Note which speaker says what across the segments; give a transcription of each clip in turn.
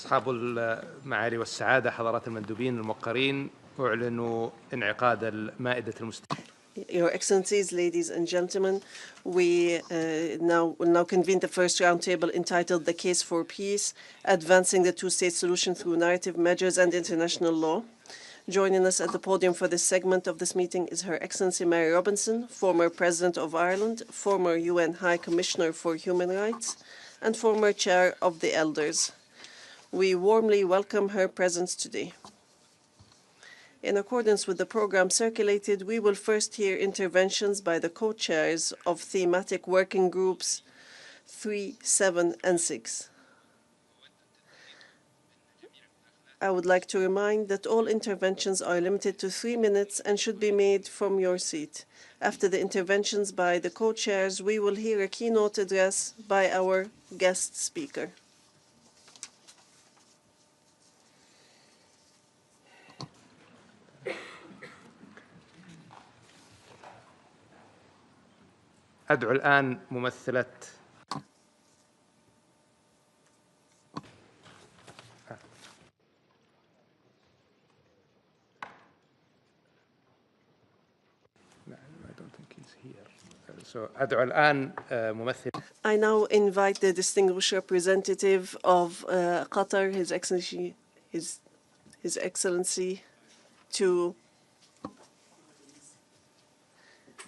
Speaker 1: أصحاب المعالي والسعادة حضرات المندوبين الموقرين أعلن انعقاد مائدة المستمعين.
Speaker 2: Your Excellencies, ladies and gentlemen, we will now convene the first roundtable entitled The Case for Peace, Advancing the Two-State Solution Through Narrative Measures and International Law. Joining us at the podium for this segment of this meeting is Her Excellency Mary Robinson, former President of Ireland, former UN High Commissioner for Human Rights, and former Chair of the Elders. We warmly welcome her presence today. In accordance with the program circulated, we will first hear interventions by the co-chairs of thematic working groups 3, 7, and 6. I would like to remind that all interventions are limited to 3 minutes and should be made from your seat. After the interventions by the co-chairs, we will hear a keynote address by our guest speaker.
Speaker 1: أدعو الآن ممثلة أدعو الآن ممثل.
Speaker 2: I now invite the distinguished representative of Qatar, His Excellency, to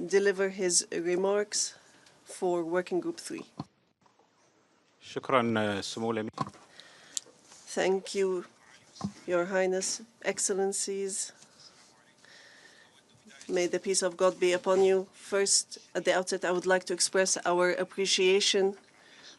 Speaker 2: deliver his remarks for Working Group 3.
Speaker 3: شكرا سمو الأمير.
Speaker 2: Thank you, Your Highness, Excellencies. May the peace of God be upon you. First, at the outset, I would like to express our appreciation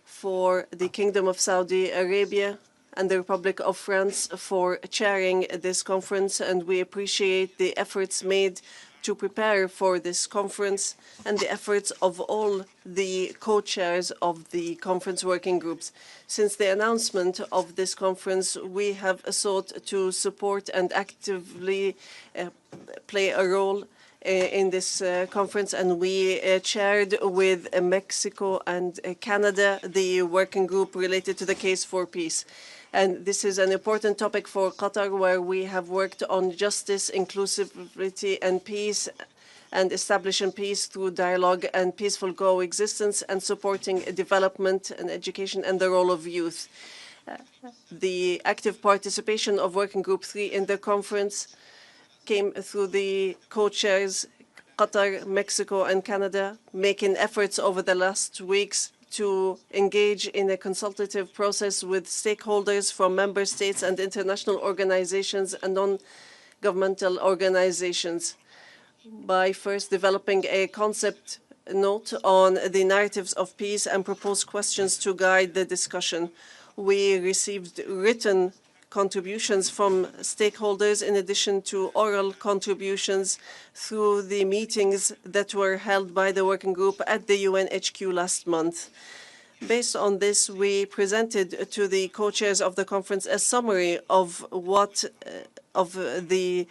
Speaker 2: for the Kingdom of Saudi Arabia and the Republic of France for chairing this conference, and we appreciate the efforts made to prepare for this conference and the efforts of all the co-chairs of the conference working groups. Since the announcement of this conference, we have sought to support and actively play a role in this conference, and we chaired with Mexico and Canada the working group related to the case for peace. And this is an important topic for Qatar, where we have worked on justice, inclusivity, and peace, and establishing peace through dialogue and peaceful coexistence, and supporting development and education and the role of youth. The active participation of Working Group 3 in the conference came through the co-chairs, Qatar, Mexico, and Canada, making efforts over the last weeks to engage in a consultative process with stakeholders from member states and international organizations and non-governmental organizations by first developing a concept note on the narratives of peace and proposed questions to guide the discussion. We received written contributions from stakeholders in addition to oral contributions through the meetings that were held by the working group at the UN HQ last month. Based on this, we presented to the co-chairs of the conference a summary of what the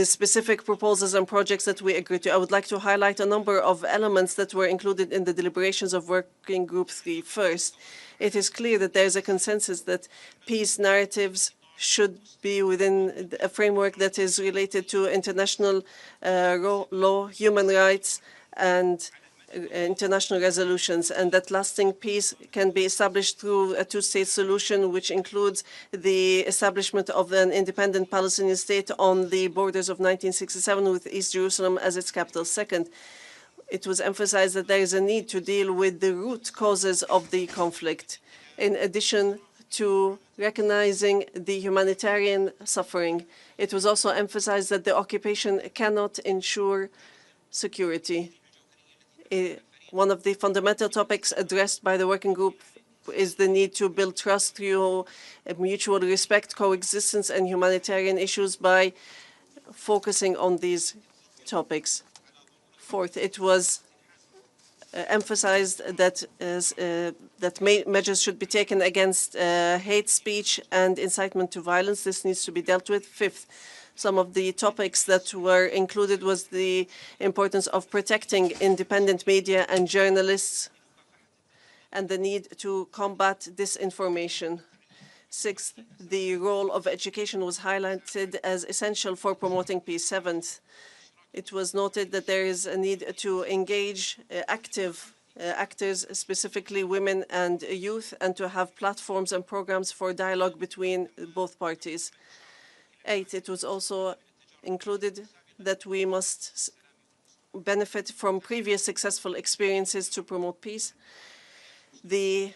Speaker 2: specific proposals and projects that we agreed to. I would like to highlight a number of elements that were included in the deliberations of Working Group 3. First, it is clear that there is a consensus that peace narratives should be within a framework that is related to international law, human rights, and international resolutions, and that lasting peace can be established through a two-state solution, which includes the establishment of an independent Palestinian state on the borders of 1967 with East Jerusalem as its capital. Second, it was emphasized that there is a need to deal with the root causes of the conflict, in addition to recognizing the humanitarian suffering. It was also emphasized that the occupation cannot ensure security. One of the fundamental topics addressed by the working group is the need to build trust through mutual respect, coexistence, and humanitarian issues by focusing on these topics. Fourth, it was emphasized that measures should be taken against hate speech and incitement to violence. This needs to be dealt with. Fifth, some of the topics that were included was the importance of protecting independent media and journalists and the need to combat disinformation. Sixth, the role of education was highlighted as essential for promoting peace. Seventh, it was noted that there is a need to engage active actors, specifically women and youth, and to have platforms and programs for dialogue between both parties. Eight, it was also included that we must benefit from previous successful experiences to promote peace. The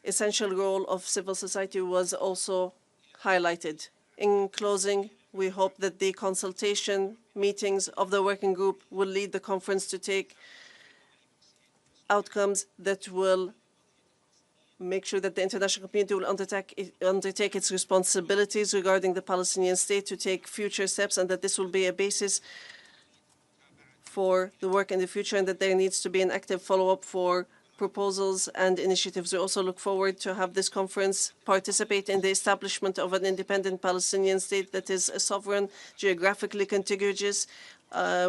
Speaker 2: essential role of civil society was also highlighted. In closing, we hope that the consultation meetings of the working group will lead the conference to take outcomes that will make sure that the international community will undertake its responsibilities regarding the Palestinian state to take future steps, and that this will be a basis for the work in the future, and that there needs to be an active follow-up for proposals and initiatives. We also look forward to have this conference participate in the establishment of an independent Palestinian state that is a sovereign, geographically contiguous,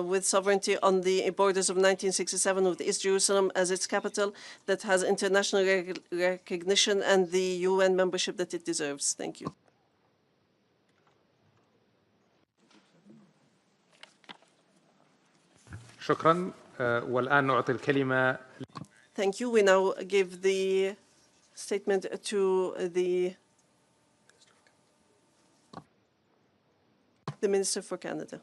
Speaker 2: with sovereignty on the borders of 1967, with East Jerusalem as its capital, that has international recognition and the UN membership that it deserves. Thank you.
Speaker 1: شكرا. والآن نعطي الكلمة.
Speaker 2: Thank you. We now give the statement to the Minister for Canada.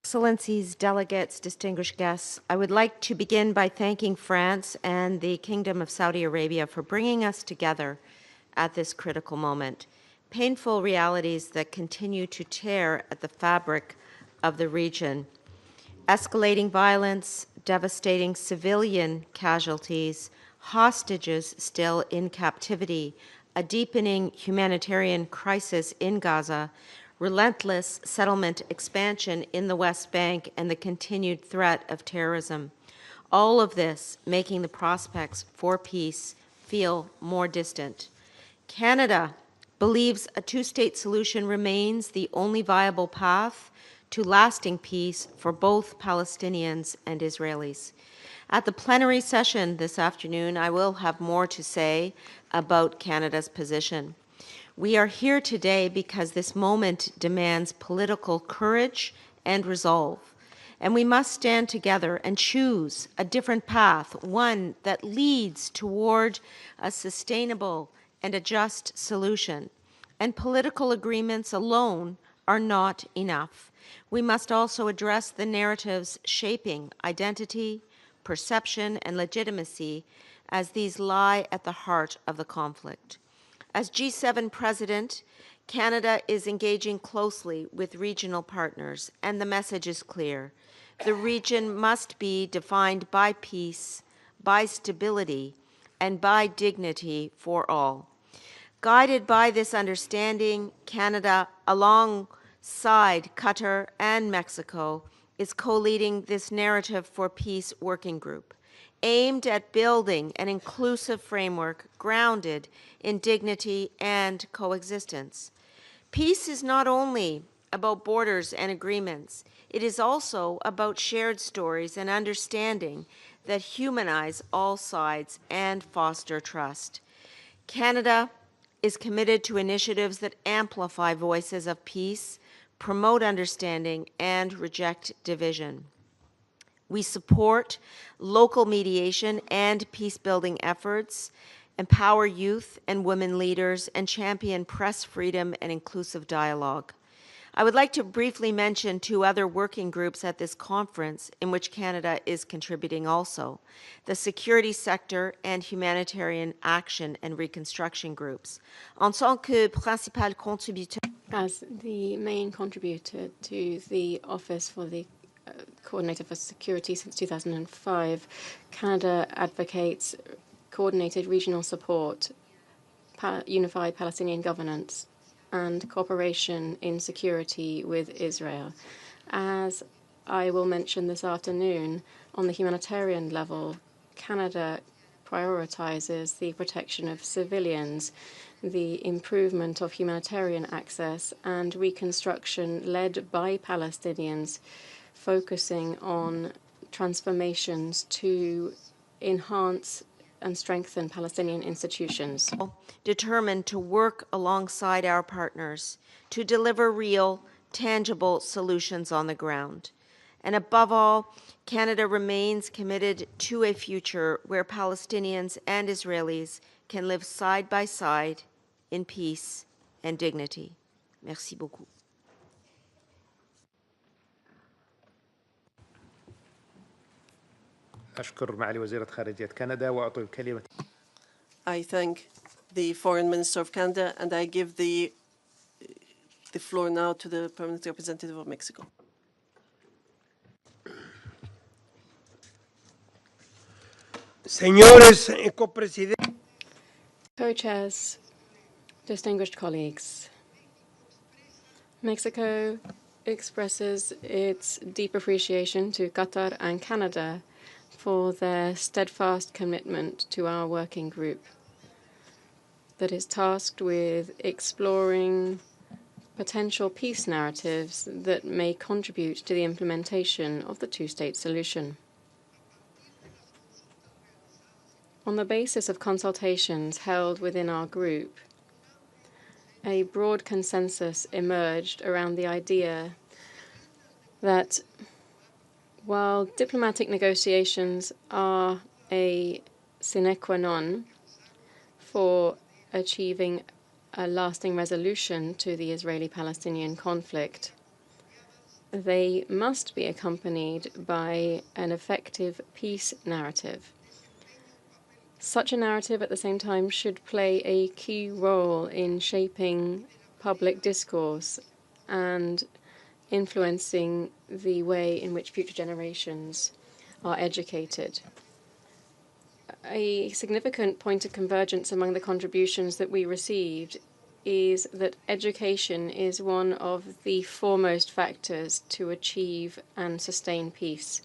Speaker 3: Excellencies, delegates, distinguished guests, I would like to begin by thanking France and the Kingdom of Saudi Arabia for bringing us together at this critical moment. Painful realities that continue to tear at the fabric of the region. Escalating violence, devastating civilian casualties, hostages still in captivity, a deepening humanitarian crisis in Gaza, relentless settlement expansion in the West Bank, and the continued threat of terrorism. All of this making the prospects for peace feel more distant. Canada believes a two-state solution remains the only viable path to lasting peace for both Palestinians and Israelis. At the plenary session this afternoon, I will have more to say about Canada's position. We are here today because this moment demands political courage and resolve, and we must stand together and choose a different path, one that leads toward a sustainable and a just solution. And political agreements alone are not enough. We must also address the narratives shaping identity, perception, and legitimacy, as these lie at the heart of the conflict. As G7 President, Canada is engaging closely with regional partners, and the message is clear. The region must be defined by peace, by stability, and by dignity for all. Guided by this understanding, Canada, alongside Qatar and Mexico, is co-leading this Narrative for Peace working group, aimed at building an inclusive framework grounded in dignity and coexistence. Peace is not only about borders and agreements, it is also about shared stories and understanding that humanize all sides and foster trust. Canada is committed to initiatives that amplify voices of peace, promote understanding, and reject division. We support local mediation and peace-building efforts, empower youth and women leaders, and champion press freedom and inclusive dialogue. I would like to briefly mention two other working groups at this conference in which Canada is contributing also: the security sector and humanitarian action and reconstruction groups. En tant que principal contributeur,
Speaker 4: as the main contributor to the Office for the Coordinator for Security since 2005, Canada advocates coordinated regional support, unified Palestinian governance, and cooperation in security with Israel. As I will mention this afternoon, on the humanitarian level, Canada prioritizes the protection of civilians, the improvement of humanitarian access, and reconstruction led by Palestinians focusing on transformations to enhance and strengthen Palestinian institutions.
Speaker 3: Determined to work alongside our partners to deliver real, tangible solutions on the ground. And above all, Canada remains committed to a future where Palestinians and Israelis can live side by side in peace and dignity. Merci beaucoup.
Speaker 1: أشكر معالي وزيرة خارجية كندا وأعطي الكلمة.
Speaker 2: I thank the Foreign Minister of Canada, and I give the floor now to the Permanent Representative of Mexico.
Speaker 5: Señores copresidentes,
Speaker 4: Co-chairs, distinguished colleagues, Mexico expresses its deep appreciation to Qatar and Canada for their steadfast commitment to our working group that is tasked with exploring potential peace narratives that may contribute to the implementation of the two-state solution. On the basis of consultations held within our group, a broad consensus emerged around the idea that while diplomatic negotiations are a sine qua non for achieving a lasting resolution to the Israeli-Palestinian conflict, they must be accompanied by an effective peace narrative. Such a narrative, at the same time, should play a key role in shaping public discourse and influencing the way in which future generations are educated. A significant point of convergence among the contributions that we received is that education is one of the foremost factors to achieve and sustain peace.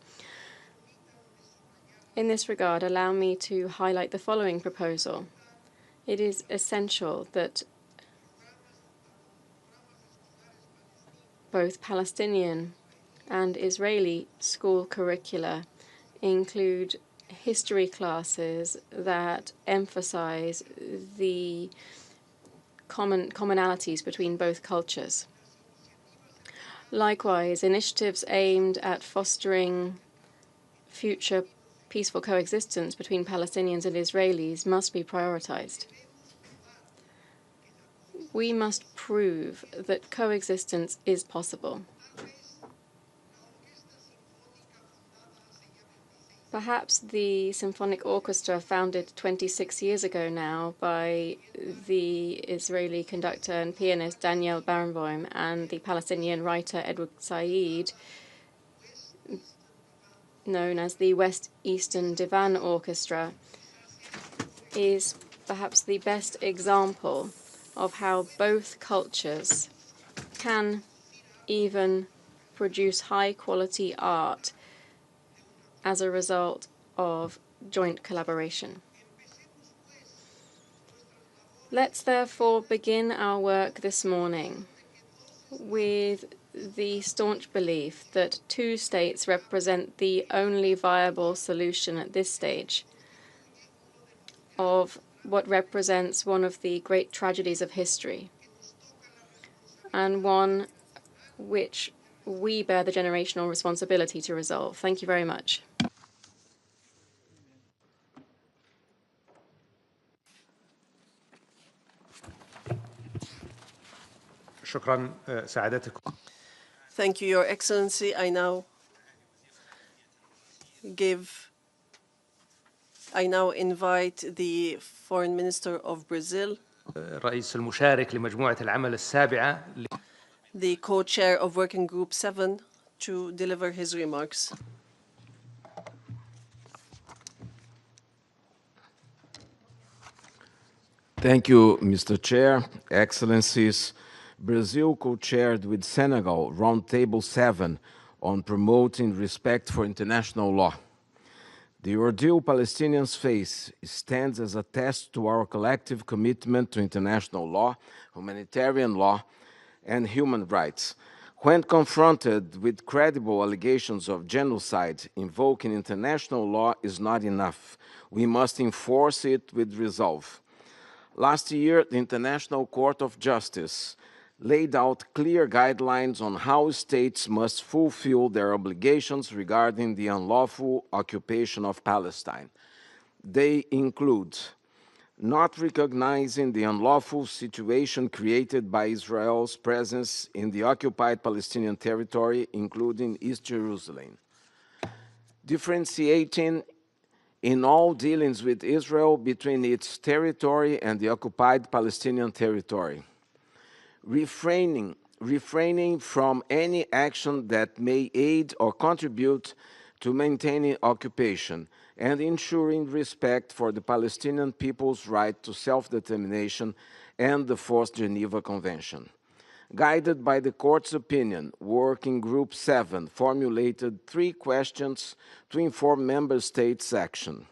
Speaker 4: In this regard, allow me to highlight the following proposal. It is essential that both Palestinian and Israeli school curricula include history classes that emphasize the commonalities between both cultures. Likewise, initiatives aimed at fostering future peaceful coexistence between Palestinians and Israelis must be prioritized. We must prove that coexistence is possible. Perhaps the symphonic orchestra founded 26 years ago now by the Israeli conductor and pianist Daniel Barenboim and the Palestinian writer Edward Said, known as the West Eastern Divan Orchestra, is perhaps the best example of how both cultures can even produce high-quality art as a result of joint collaboration. Let's therefore begin our work this morning with the staunch belief that two states represent the only viable solution at this stage of what represents one of the great tragedies of history, and one which we bear the generational responsibility to resolve. Thank you very much.
Speaker 1: شكرا سعادتكم.
Speaker 2: Thank you, Your Excellency. I now invite the Foreign Minister of Brazil,
Speaker 1: الرئيس المشارك لمجموعة العمل السابعة,
Speaker 2: the co-chair of Working Group 7, to deliver his remarks.
Speaker 6: Thank you, Mr. Chair, Excellencies. Brazil co-chaired with Senegal Roundtable 7 on promoting respect for international law. The ordeal Palestinians face stands as a test to our collective commitment to international law, humanitarian law, and human rights, When confronted with credible allegations of genocide, invoking international law is not enough. We must enforce it with resolve. Last year, the International Court of Justice laid out clear guidelines on how states must fulfill their obligations regarding the unlawful occupation of Palestine. They include not recognizing the unlawful situation created by Israel's presence in the occupied Palestinian territory, including East Jerusalem, differentiating in all dealings with Israel between its territory and the occupied Palestinian territory, refraining from any action that may aid or contribute to maintaining occupation, and ensuring respect for the Palestinian people's right to self-determination and the Fourth Geneva Convention. Guided by the Court's opinion, Working Group 7 formulated 3 questions to inform Member States' action.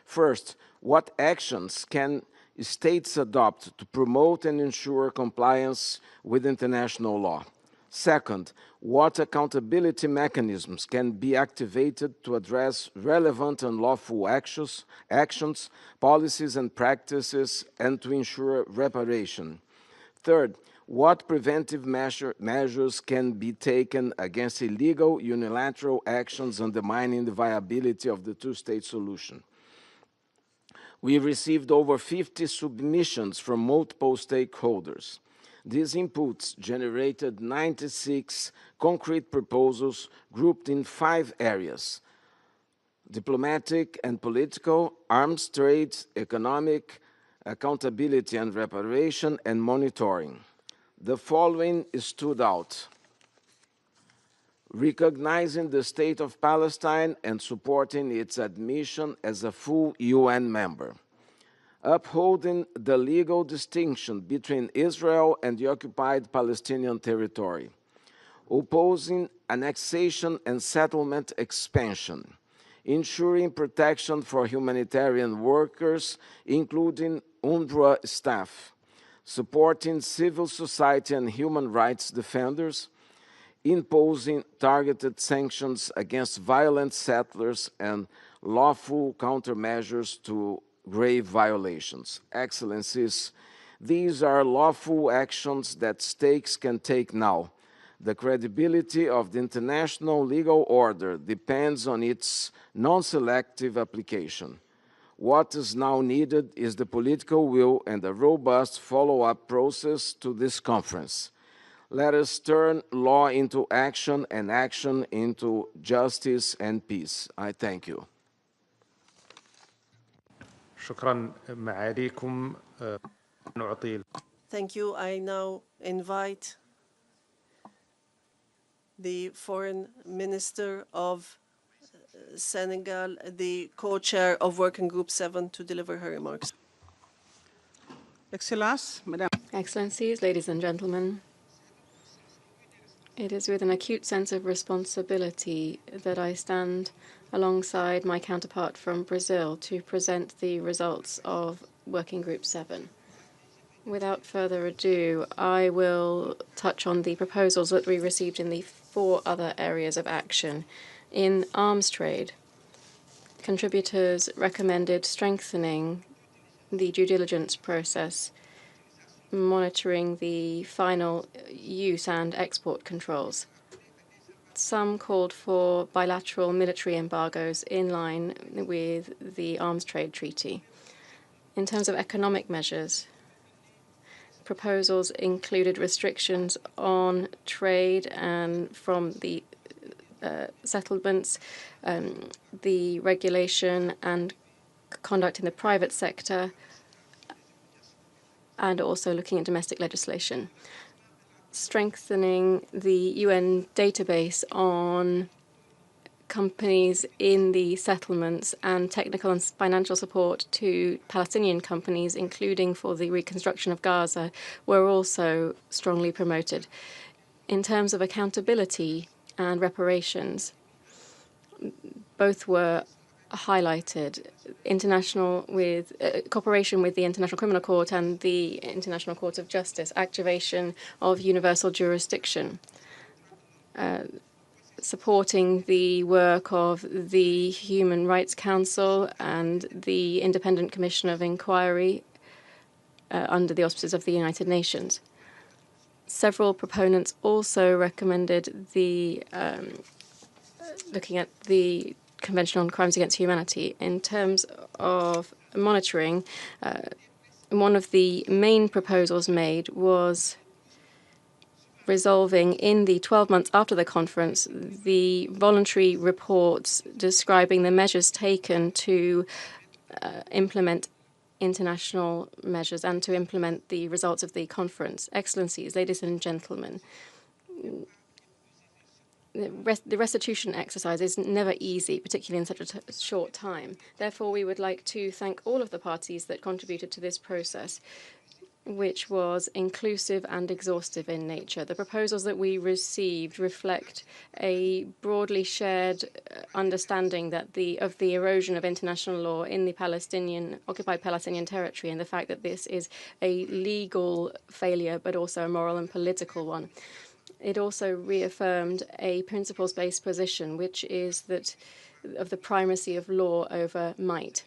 Speaker 6: First, what actions can states adopt to promote and ensure compliance with international law? Second, what accountability mechanisms can be activated to address relevant and lawful actions, policies, and practices, and to ensure reparation? Third, what preventive measures can be taken against illegal unilateral actions undermining the viability of the two-state solution? We received over 50 submissions from multiple stakeholders. These inputs generated 96 concrete proposals grouped in 5 areas: diplomatic and political, arms trade, economic, accountability and reparation, and monitoring. The following stood out: recognizing the State of Palestine and supporting its admission as a full UN member, upholding the legal distinction between Israel and the occupied Palestinian territory, opposing annexation and settlement expansion, ensuring protection for humanitarian workers, including UNRWA staff, supporting civil society and human rights defenders, imposing targeted sanctions against violent settlers and lawful countermeasures to grave violations. Excellencies, these are lawful actions that states can take now. The credibility of the international legal order depends on its non-selective application. What is now needed is the political will and a robust follow-up process to this conference. Let us turn law into action and action into justice and peace. I thank you.
Speaker 1: شكرا معاليكم. نعطي.
Speaker 2: Thank you. I now invite the Foreign Minister of Senegal, the co-chair of Working Group 7, to deliver her remarks.
Speaker 4: Excellencies, ladies and gentlemen, it is with an acute sense of responsibility that I stand alongside my counterpart from Brazil to present the results of Working Group 7. Without further ado, I will touch on the proposals that we received in the 4 other areas of action. In arms trade, contributors recommended strengthening the due diligence process, monitoring the final use and export controls. Some called for bilateral military embargoes in line with the Arms Trade Treaty. In terms of economic measures, proposals included restrictions on trade and from the settlements, the regulation and conduct in the private sector, and also looking at domestic legislation. Strengthening the UN database on companies in the settlements and technical and financial support to Palestinian companies, including for the reconstruction of Gaza, were also strongly promoted. In terms of accountability and reparations, both were highlighted. Cooperation with the International Criminal Court and the International Court of Justice, activation of universal jurisdiction, supporting the work of the Human Rights Council and the Independent Commission of Inquiry under the auspices of the United Nations. Several proponents also recommended the looking at the Convention on Crimes Against Humanity. In terms of monitoring, one of the main proposals made was resolving in the 12 months after the conference the voluntary reports describing the measures taken to implement international measures and to implement the results of the conference. Excellencies, ladies and gentlemen, the restitution exercise is never easy, particularly in such a short time. Therefore, we would like to thank all of the parties that contributed to this process, which was inclusive and exhaustive in nature. The proposals that we received reflect a broadly shared understanding that of the erosion of international law in the occupied Palestinian territory, and the fact that this is a legal failure, but also a moral and political one. It also reaffirmed a principles-based position, which is that of the primacy of law over might.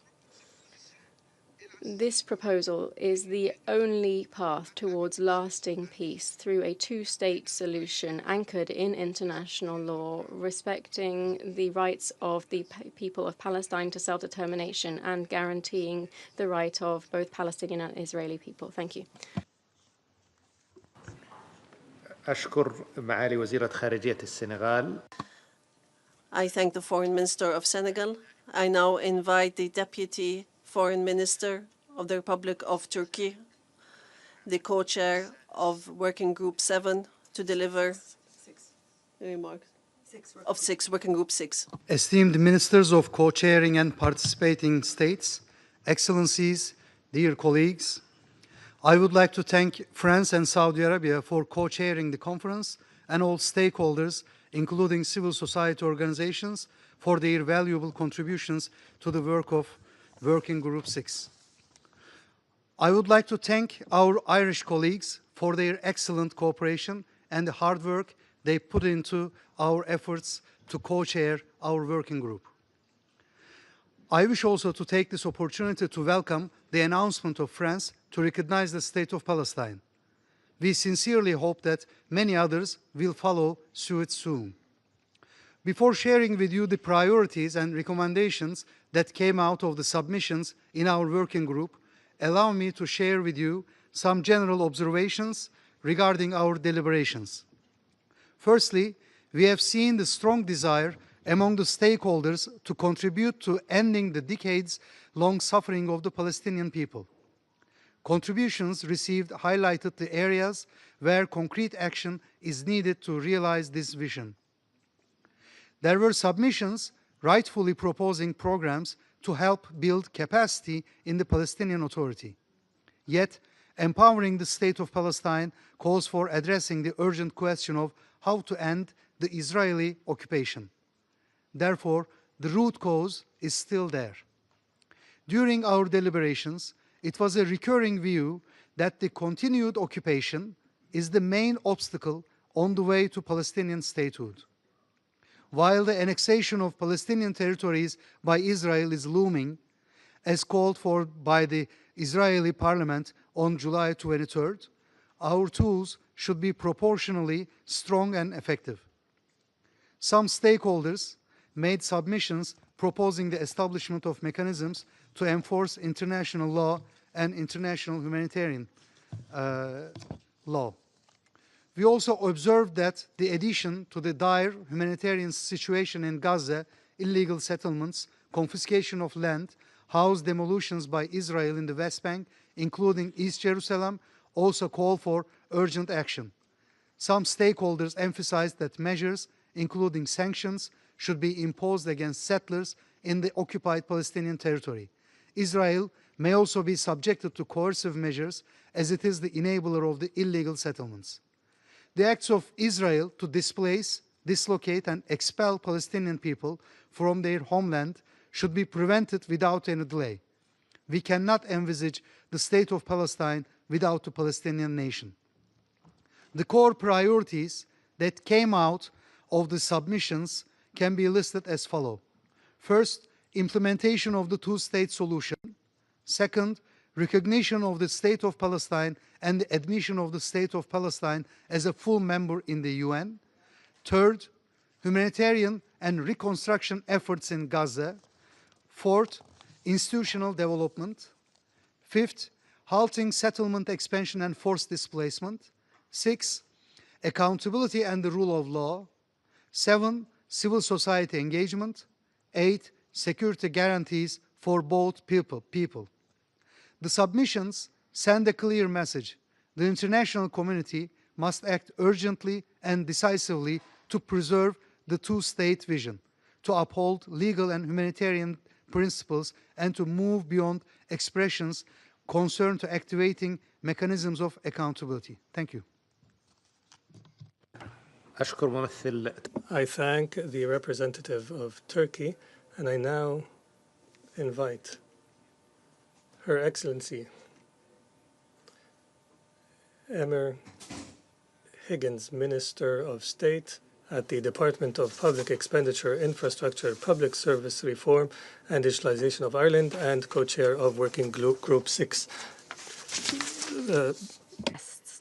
Speaker 4: This proposal is the only path towards lasting peace through a two-state solution anchored in international law, respecting the rights of the people of Palestine to self-determination and guaranteeing the right of both Palestinian and Israeli people. Thank you.
Speaker 1: أشكر معالي وزيرة خارجية السنغال.
Speaker 2: I thank the Foreign Minister of Senegal. I now invite the Deputy Foreign Minister of the Republic of Turkey, the co-chair of Working Group 7, to deliver remarks of Working Group 6.
Speaker 7: Esteemed ministers of co-chairing and participating states, excellencies, dear colleagues, I would like to thank France and Saudi Arabia for co-chairing the conference and all stakeholders, including civil society organizations, for their valuable contributions to the work of Working Group 6. I would like to thank our Irish colleagues for their excellent cooperation and the hard work they put into our efforts to co-chair our working group. I wish also to take this opportunity to welcome the announcement of France to recognize the State of Palestine. We sincerely hope that many others will follow suit soon. Before sharing with you the priorities and recommendations that came out of the submissions in our working group, allow me to share with you some general observations regarding our deliberations. Firstly, we have seen the strong desire among the stakeholders to contribute to ending the decades-long suffering of the Palestinian people. Contributions received highlighted the areas where concrete action is needed to realize this vision. There were submissions rightfully proposing programs to help build capacity in the Palestinian Authority. Yet, empowering the State of Palestine calls for addressing the urgent question of how to end the Israeli occupation. Therefore, the root cause is still there. During our deliberations, it was a recurring view that the continued occupation is the main obstacle on the way to Palestinian statehood. While the annexation of Palestinian territories by Israel is looming, as called for by the Israeli parliament on July 23rd, our tools should be proportionally strong and effective. Some stakeholders made submissions proposing the establishment of mechanisms to enforce international law and international humanitarian law. We also observed that the addition to the dire humanitarian situation in Gaza, illegal settlements, confiscation of land, house demolitions by Israel in the West Bank, including East Jerusalem, also call for urgent action. Some stakeholders emphasized that measures, including sanctions, should be imposed against settlers in the occupied Palestinian territory. Israel may also be subjected to coercive measures as it is the enabler of the illegal settlements. The acts of Israel to displace, dislocate, and expel Palestinian people from their homeland should be prevented without any delay. We cannot envisage the state of Palestine without the Palestinian nation. The core priorities that came out of the submissions can be listed as follows. First, implementation of the two-state solution. Second, recognition of the State of Palestine and the admission of the State of Palestine as a full member in the UN. Third, humanitarian and reconstruction efforts in Gaza. Fourth, institutional development. Fifth, halting settlement expansion and forced displacement. Six, accountability and the rule of law. 7, civil society engagement. 8, security guarantees for both people. The submissions send a clear message. The international community must act urgently and decisively to preserve the two-state vision, to uphold legal and humanitarian principles, and to move beyond expressions concerned to activating mechanisms of accountability. Thank you.
Speaker 1: أشكر ممثل.
Speaker 8: I thank the representative of Turkey, and I now invite Her Excellency Emmer Higgins, Minister of State at the Department of Public Expenditure, Infrastructure, Public Service Reform and Digitalization of Ireland and co-chair of Working Group 6.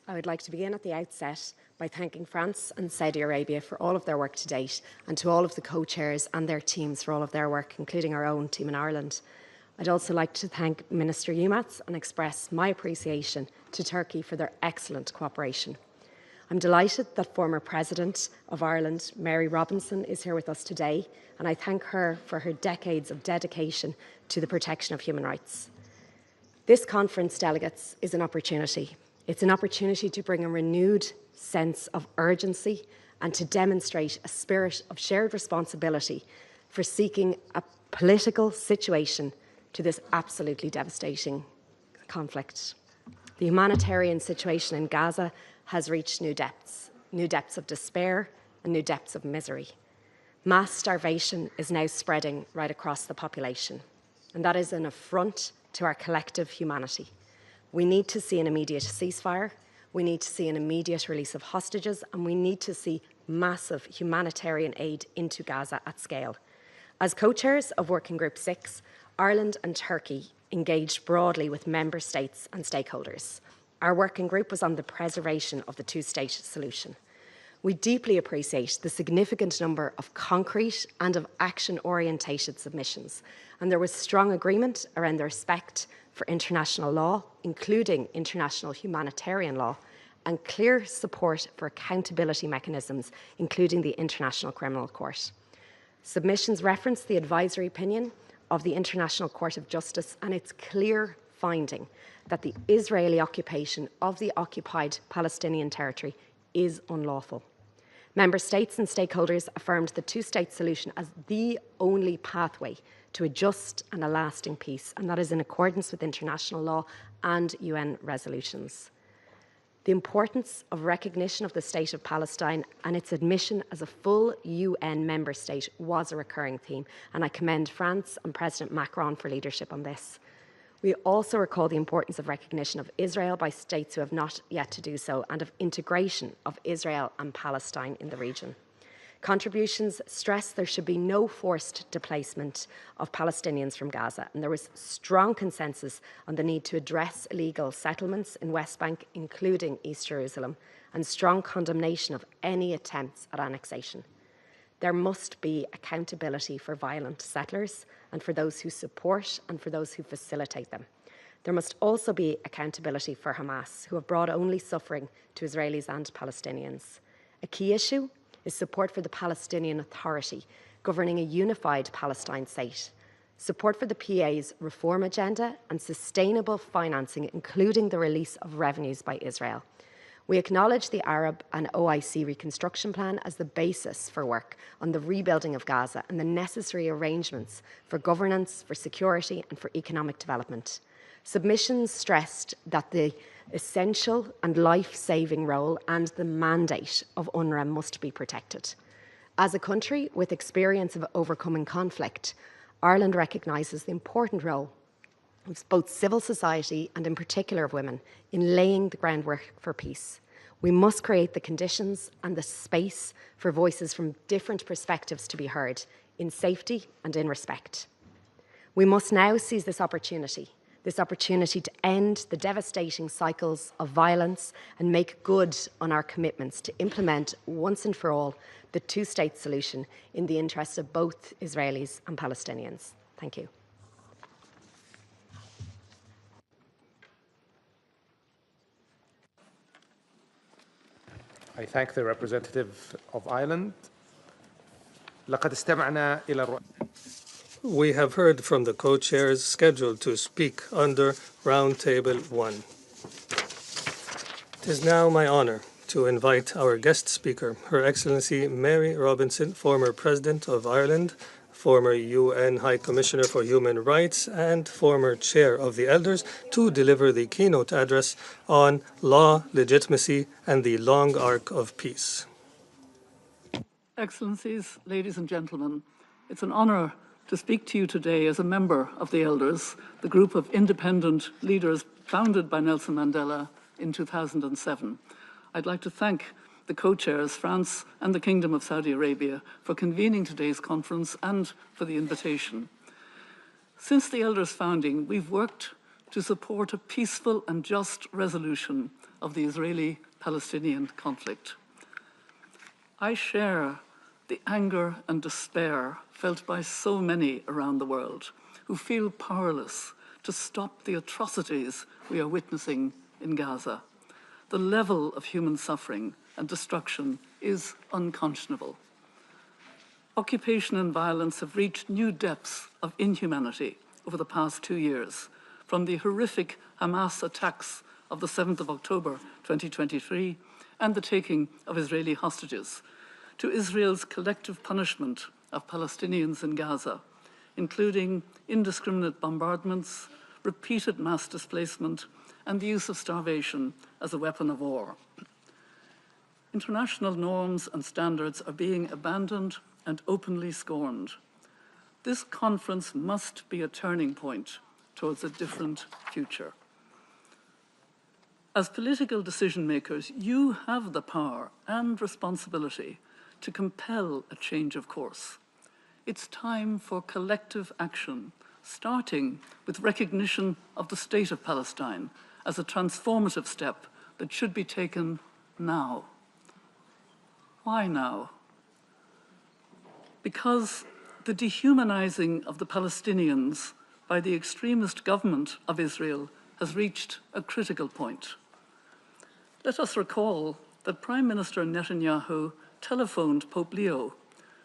Speaker 9: I would like to begin at the outset by thanking France and Saudi Arabia for all of their work to date, and to all of the co-chairs and their teams for all of their work, including our own team in Ireland. I'd also like to thank Minister Yilmaz and express my appreciation to Turkey for their excellent cooperation. I'm delighted that former President of Ireland, Mary Robinson, is here with us today, and I thank her for her decades of dedication to the protection of human rights. This conference, delegates, is an opportunity. It's an opportunity to bring a renewed sense of urgency and to demonstrate a spirit of shared responsibility for seeking a political situation to this absolutely devastating conflict. The humanitarian situation in Gaza has reached new depths of despair and new depths of misery. Mass starvation is now spreading right across the population, and that is an affront to our collective humanity. We need to see an immediate ceasefire, we need to see an immediate release of hostages, and we need to see massive humanitarian aid into Gaza at scale. As co-chairs of Working Group 6, Ireland and Turkey engaged broadly with member states and stakeholders. Our working group was on the preservation of the two-state solution. We deeply appreciate the significant number of concrete and of action-orientated submissions, and there was strong agreement around the respect for international law, including international humanitarian law, and clear support for accountability mechanisms, including the International Criminal Court. Submissions reference the advisory opinion of the International Court of Justice and its clear finding that the Israeli occupation of the occupied Palestinian territory is unlawful. Member states and stakeholders affirmed the two-state solution as the only pathway to a just and a lasting peace, and that is in accordance with international law and UN resolutions. The importance of recognition of the State of Palestine and its admission as a full UN member state was a recurring theme, and I commend France and President Macron for leadership on this. We also recall the importance of recognition of Israel by states who have not yet to do so, and of integration of Israel and Palestine in the region. Contributions stress there should be no forced displacement of Palestinians from Gaza, and there was strong consensus on the need to address illegal settlements in West Bank, including East Jerusalem, and strong condemnation of any attempts at annexation. There must be accountability for violent settlers and for those who support and for those who facilitate them. There must also be accountability for Hamas, who have brought only suffering to Israelis and Palestinians. A key issue is support for the Palestinian Authority, governing a unified Palestine state, support for the PA's reform agenda and sustainable financing, including the release of revenues by Israel. We acknowledge the Arab and OIC reconstruction plan as the basis for work on the rebuilding of Gaza and the necessary arrangements for governance, for security and for economic development. Submissions stressed that the essential and life-saving role and the mandate of UNRWA must be protected. As a country with experience of overcoming conflict, Ireland recognises the important role of both civil society and in particular of women in laying the groundwork for peace. We must create the conditions and the space for voices from different perspectives to be heard in safety and in respect. We must now seize this opportunity to end the devastating cycles of violence and make good on our commitments to implement once and for all the two-state solution in the interest of both Israelis and Palestinians. Thank you.
Speaker 1: I thank the representative of Ireland. لقد استمعنا إلى
Speaker 8: We have heard from the co-chairs scheduled to speak under Roundtable 1. It is now my honor to invite our guest speaker, Her Excellency Mary Robinson, former President of Ireland, former UN High Commissioner for Human Rights, and former Chair of the Elders, to deliver the keynote address on law, legitimacy, and the long arc of peace.
Speaker 10: Excellencies, ladies and gentlemen, it's an honor to speak to you today as a member of the Elders, the group of independent leaders founded by Nelson Mandela in 2007. I'd like to thank the co-chairs, France and the Kingdom of Saudi Arabia, for convening today's conference and for the invitation. Since the Elders' founding, we've worked to support a peaceful and just resolution of the Israeli-Palestinian conflict. I share the anger and despair felt by so many around the world who feel powerless to stop the atrocities we are witnessing in Gaza. The level of human suffering and destruction is unconscionable. Occupation and violence have reached new depths of inhumanity over the past 2 years, from the horrific Hamas attacks of the 7th of October 2023 and the taking of Israeli hostages, to Israel's collective punishment of Palestinians in Gaza, including indiscriminate bombardments, repeated mass displacement, and the use of starvation as a weapon of war. International norms and standards are being abandoned and openly scorned. This conference must be a turning point towards a different future. As political decision makers, you have the power and responsibility to compel a change of course. It's time for collective action, starting with recognition of the state of Palestine as a transformative step that should be taken now. Why now? Because the dehumanizing of the Palestinians by the extremist government of Israel has reached a critical point. Let us recall that Prime Minister Netanyahu telephoned Pope Leo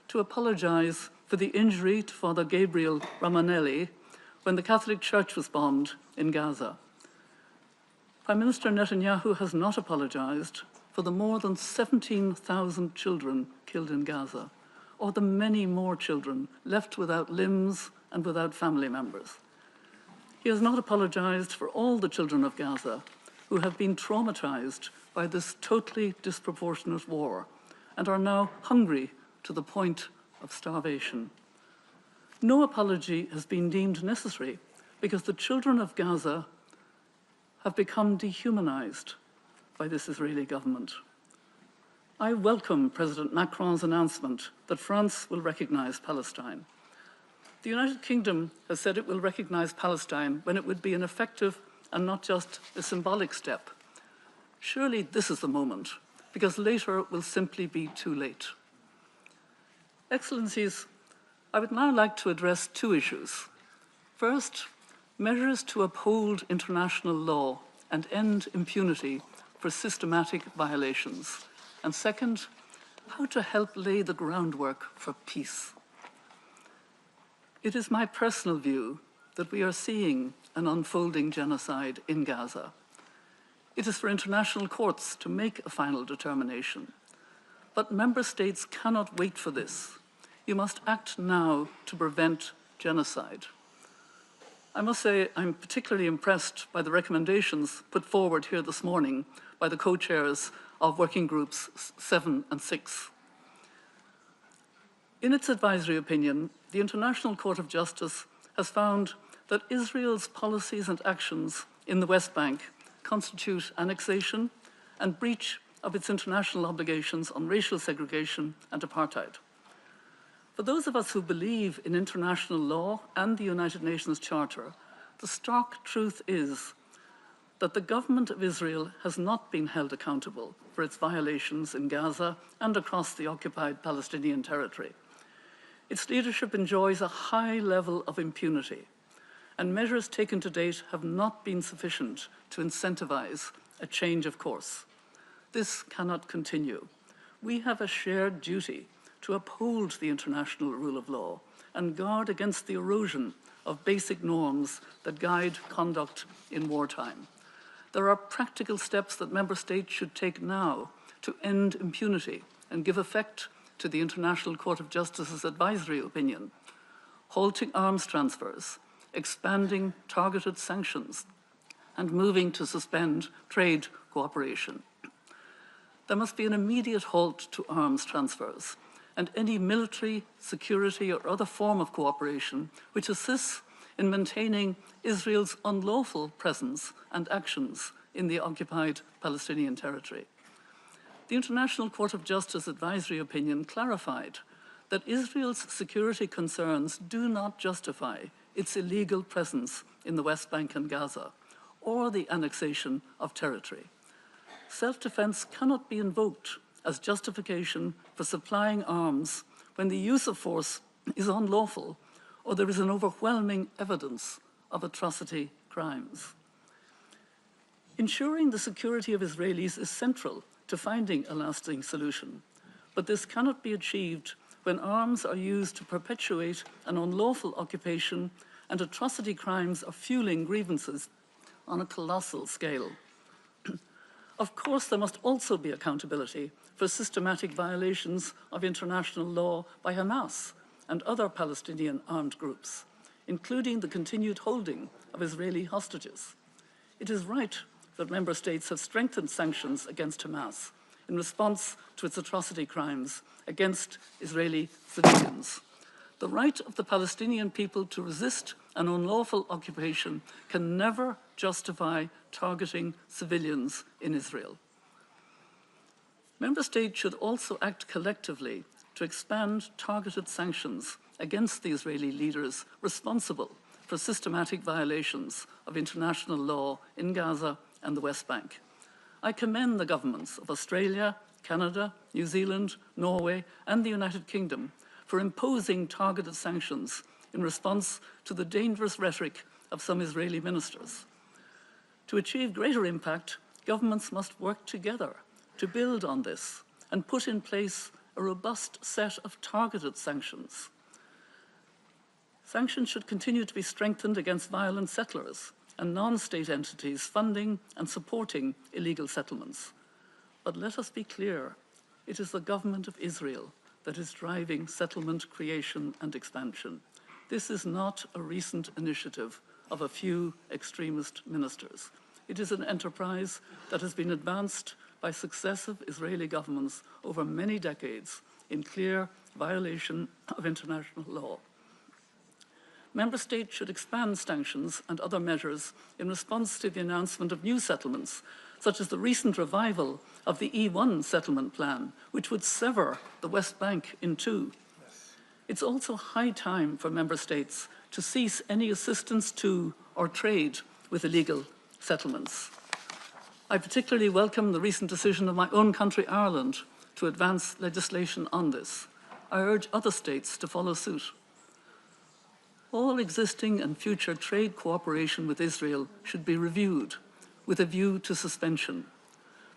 Speaker 10: to apologize for the injury to Father Gabriel Ramanelli when the Catholic Church was bombed in Gaza. Prime Minister Netanyahu has not apologized for the more than 17,000 children killed in Gaza, or the many more children left without limbs and without family members. He has not apologized for all the children of Gaza who have been traumatized by this totally disproportionate war and are now hungry to the point of starvation. No apology has been deemed necessary because the children of Gaza have become dehumanized by this Israeli government. I welcome President Macron's announcement that France will recognize Palestine. The United Kingdom has said it will recognize Palestine when it would be an effective and not just a symbolic step. Surely this is the moment, because later it will simply be too late. Excellencies, I would now like to address two issues. First, measures to uphold international law and end impunity for systematic violations. And second, how to help lay the groundwork for peace. It is my personal view that we are seeing an unfolding genocide in Gaza. It is for international courts to make a final determination. But member states cannot wait for this. You must act now to prevent genocide. I must say I'm particularly impressed by the recommendations put forward here this morning by the co-chairs of working groups 7 and 6. In its advisory opinion, the International Court of Justice has found that Israel's policies and actions in the West Bank constitute annexation and breach of its international obligations on racial segregation and apartheid. For those of us who believe in international law and the United Nations Charter, the stark truth is that the government of Israel has not been held accountable for its violations in Gaza and across the occupied Palestinian territory. Its leadership enjoys a high level of impunity, and measures taken to date have not been sufficient to incentivize a change of course. This cannot continue. We have a shared duty to uphold the international rule of law and guard against the erosion of basic norms that guide conduct in wartime. There are practical steps that member states should take now to end impunity and give effect to the International Court of Justice's advisory opinion, halting arms transfers, expanding targeted sanctions, and moving to suspend trade cooperation. There must be an immediate halt to arms transfers and any military, security, or other form of cooperation which assists in maintaining Israel's unlawful presence and actions in the occupied Palestinian territory. The International Court of Justice advisory opinion clarified that Israel's security concerns do not justify its illegal presence in the West Bank and Gaza, or the annexation of territory. Self-defense cannot be invoked as justification for supplying arms when the use of force is unlawful or there is an overwhelming evidence of atrocity crimes. Ensuring the security of Israelis is central to finding a lasting solution, but this cannot be achieved when arms are used to perpetuate an unlawful occupation and atrocity crimes are fueling grievances on a colossal scale. Of course, there must also be accountability for systematic violations of international law by Hamas and other Palestinian armed groups, including the continued holding of Israeli hostages. It is right that member states have strengthened sanctions against Hamas in response to its atrocity crimes against Israeli civilians. The right of the Palestinian people to resist an unlawful occupation can never justify targeting civilians in Israel. Member states should also act collectively to expand targeted sanctions against the Israeli leaders responsible for systematic violations of international law in Gaza and the West Bank. I commend the governments of Australia, Canada, New Zealand, Norway, and the United Kingdom for imposing targeted sanctions in response to the dangerous rhetoric of some Israeli ministers. To achieve greater impact, governments must work together to build on this and put in place a robust set of targeted sanctions. Sanctions should continue to be strengthened against violent settlers and non-state entities funding and supporting illegal settlements. But let us be clear, it is the government of Israel that is driving settlement creation and expansion. This is not a recent initiative of a few extremist ministers. It is an enterprise that has been advanced by successive Israeli governments over many decades in clear violation of international law. Member States should expand sanctions and other measures in response to the announcement of new settlements, such as the recent revival of the E1 settlement plan, which would sever the West Bank in two. It's also high time for Member States to cease any assistance to or trade with illegal settlements. I particularly welcome the recent decision of my own country, Ireland, to advance legislation on this. I urge other states to follow suit. All existing and future trade cooperation with Israel should be reviewed with a view to suspension.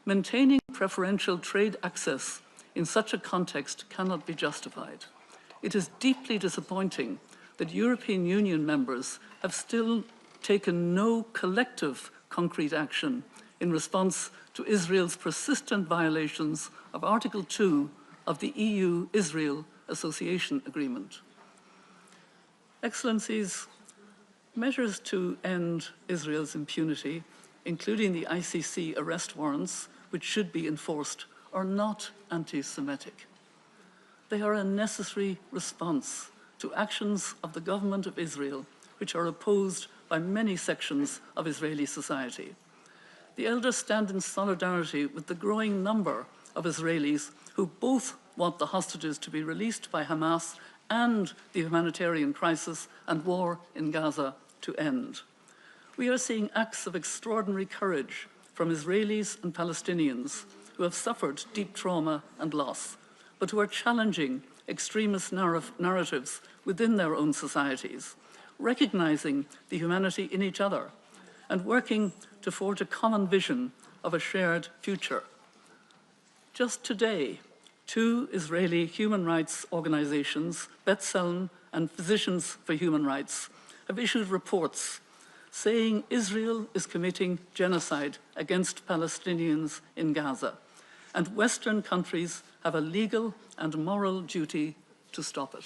Speaker 10: Maintaining preferential trade access in such a context cannot be justified. It is deeply disappointing that European Union members have still taken no collective concrete action in response to Israel's persistent violations of Article 2 of the EU-Israel Association Agreement. Excellencies, measures to end Israel's impunity, including the ICC arrest warrants, which should be enforced, are not anti-Semitic. They are a necessary response to actions of the government of Israel, which are opposed by many sections of Israeli society. the elders stand in solidarity with the growing number of Israelis who both want the hostages to be released by Hamas and the humanitarian crisis and war in Gaza to end. We are seeing acts of extraordinary courage from Israelis and Palestinians who have suffered deep trauma and loss, but who are challenging extremist narratives within their own societies, recognizing the humanity in each other, and working to forge a common vision of a shared future. Just today, 2 Israeli human rights organizations, B'Tselem and Physicians for Human Rights, have issued reports saying Israel is committing genocide against Palestinians in Gaza, and Western countries have a legal and moral duty to stop it.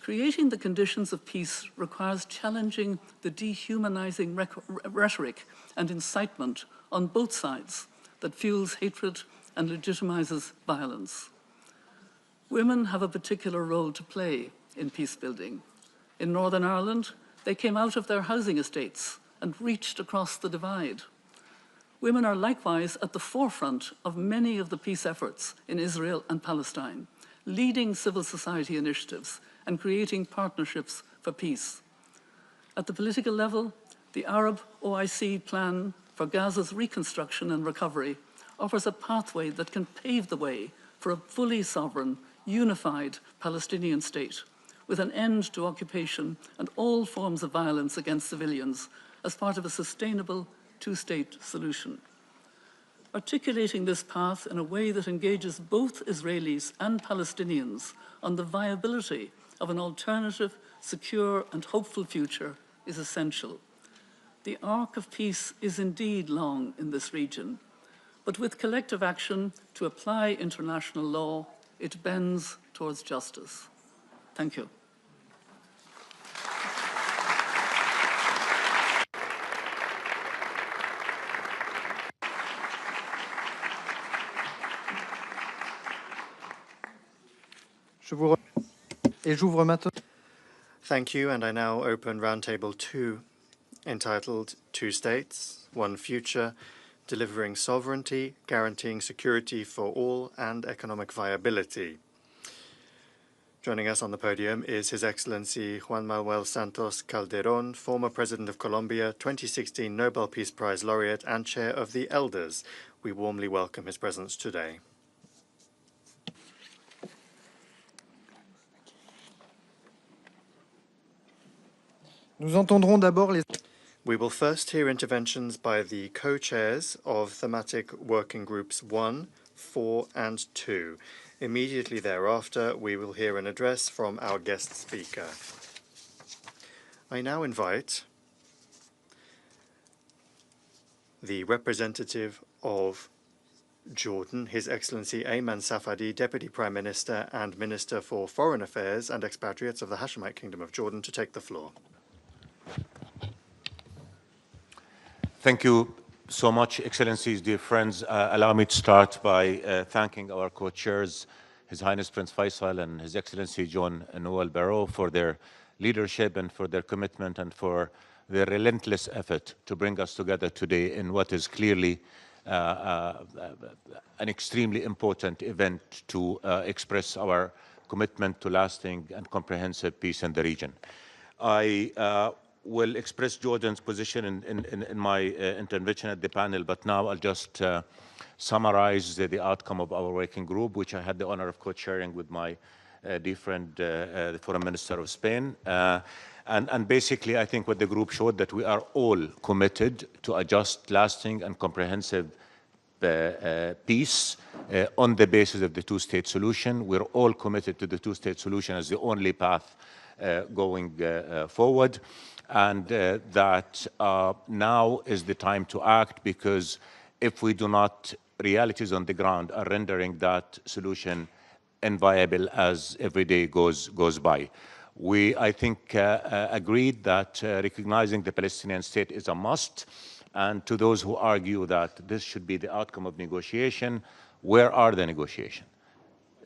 Speaker 10: Creating the conditions of peace requires challenging the dehumanizing rhetoric and incitement on both sides that fuels hatred and legitimizes violence. Women have a particular role to play in peace building. In Northern Ireland, they came out of their housing estates and reached across the divide. Women are likewise at the forefront of many of the peace efforts in Israel and Palestine, leading civil society initiatives and creating partnerships for peace. At the political level, the Arab OIC plan for Gaza's reconstruction and recovery offers a pathway that can pave the way for a fully sovereign, unified Palestinian state, with an end to occupation and all forms of violence against civilians as part of a sustainable 2-state solution. Articulating this path in a way that engages both Israelis and Palestinians on the viability of an alternative, secure and hopeful future is essential. The arc of peace is indeed long in this region, but with collective action to apply international law, it bends towards justice. Thank you.
Speaker 11: Thank you, and I now open Roundtable 2, entitled Two States, One Future, Delivering Sovereignty, Guaranteeing Security for All, and Economic Viability. Joining us on the podium is His Excellency Juan Manuel Santos Calderón, former President of Colombia, 2016 Nobel Peace Prize laureate and Chair of the Elders. We warmly welcome his presence today. We will first hear interventions by the co-chairs of thematic working groups 1, 4, and 2. Immediately thereafter, we will hear an address from our guest speaker. I now invite the representative of Jordan, His Excellency Ayman Safadi, Deputy Prime Minister and Minister for Foreign Affairs and Expatriates of the Hashemite Kingdom of Jordan, to take the floor.
Speaker 12: Thank you so much, Excellencies, dear friends. Allow me to start by thanking our co-chairs, His Highness Prince Faisal and His Excellency John Noel Barrot, for their leadership and for their commitment and for their relentless effort to bring us together today in what is clearly an extremely important event to express our commitment to lasting and comprehensive peace in the region. I will express Jordan's position in my intervention at the panel, but now I'll just summarize the outcome of our working group, which I had the honor of co-chairing with my dear friend, the Foreign Minister of Spain. And basically, I think what the group showed that we are all committed to a just, lasting, and comprehensive peace on the basis of the two-state solution. We're all committed to the two-state solution as the only path going forward. And that now is the time to act, because if we do not, realities on the ground are rendering that solution inviable as every day goes by. We, I think, agreed that recognizing the Palestinian state is a must. And to those who argue that this should be the outcome of negotiation, where are the negotiations?